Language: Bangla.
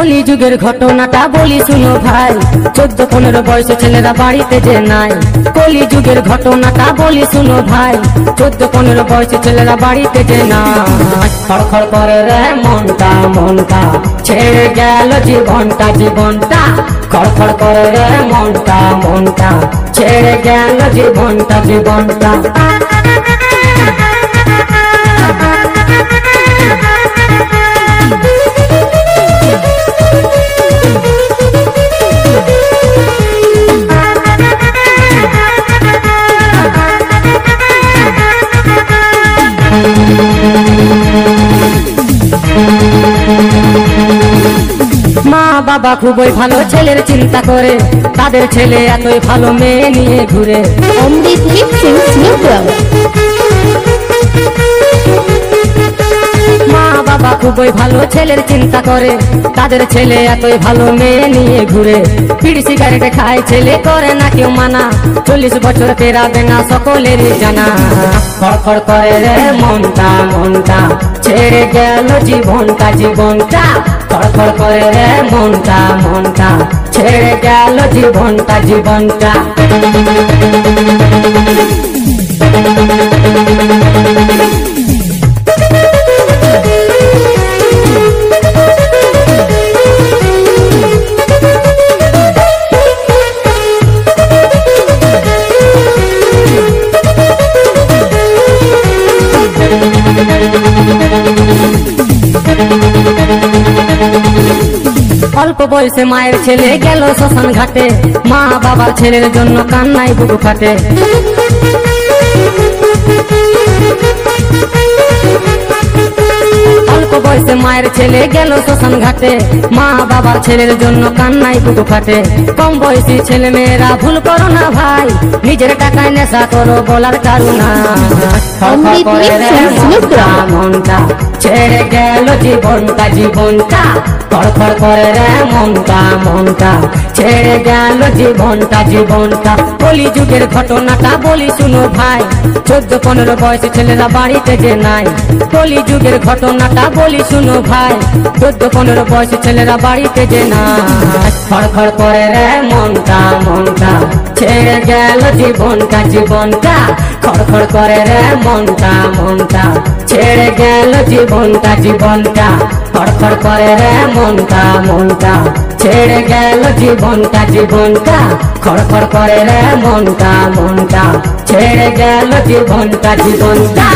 কলি যুগের ঘটনাটা বলি শুনো ভাই, 14-15 বয়সে ছেলেরা বাড়িতে যে নাই। কলি যুগের ঘটনাটা বলি শুনো ভাই, 14-15 বয়সে ছেলেরা বাড়িতে যে নাই। খড়খড় করে রে মনটা মনটা, ছেড়ে গেল জীবনটা জীবনটা। খড়খড় করে রে মনটা মনটা, ছেড়ে গেল জীবনটা জীবনটা। মা বাবা খুবই ভালো ছেলের চিন্তা করে, তাদের ছেলে এতই ভালো মেয়ে নিয়ে ঘুরে। মা বাবা খুবই ভালো ছেলের চিন্তা করে, তাদের ছেলে এতই ভালো মেয়ে নিয়ে ঘুরে। বিড়ি সিগারেট খায় ছেলে, করে না কেউ মানা, 40 বছর পেরাবে না সকলেরই জানা। খড়খড় করে রে মনটা মনটা, ছেড়ে গেল জীবনটা জীবনটা। খড়খড় করে রে মনটা মনটা, ছেড়ে গেল জীবনটা জীবনটা। অল্প বয়সে মায়ের ছেলে গেল শ্মশান ঘাটে, মা বাবার ছেলের জন্য কান্নায় বুক ফাটে। অল্প বয়সে মায়ের ছেলে গেল শ্মশান ঘাটে, মা বাবার ছেলের জন্য কান্নায় বুক ফাটে। কম বয়সী ছেলে মেয়েরা ভুল করো না ভাই, নিজের টাকায় নেশা করো বলার কারণা। মনটা ছেড়ে গেল জীবনটা জীবনটা। খড়খড় করে রে মনটা মনটা, ছেড়ে গেল জীবনটা জীবনটা। কলি যুগের ঘটনাটা বলি শুনো ভাই, 14-15 বয়সে ছেলেরা বাড়িতে যে নাই। কলি যুগের ঘটনাটা বলি শুনো ভাই, 14-15 বয়সে ছেলেরা বাড়িতে যে নাই। খড়খড় করে রে মনটা মনটা, ছেড়ে গেল জীবনটা জীবনটা। খড়খড় করে রে মনটা মনটা, ছেড়ে গেল জীবনটা জীবনটা। খড়খড় করে রে মনটা মনটা, ছেড়ে গেল জীবনটা জীবনটা। খড়খড় করে রে মনটা মনটা, ছেড়ে গেল জীবনটা জীবনটা।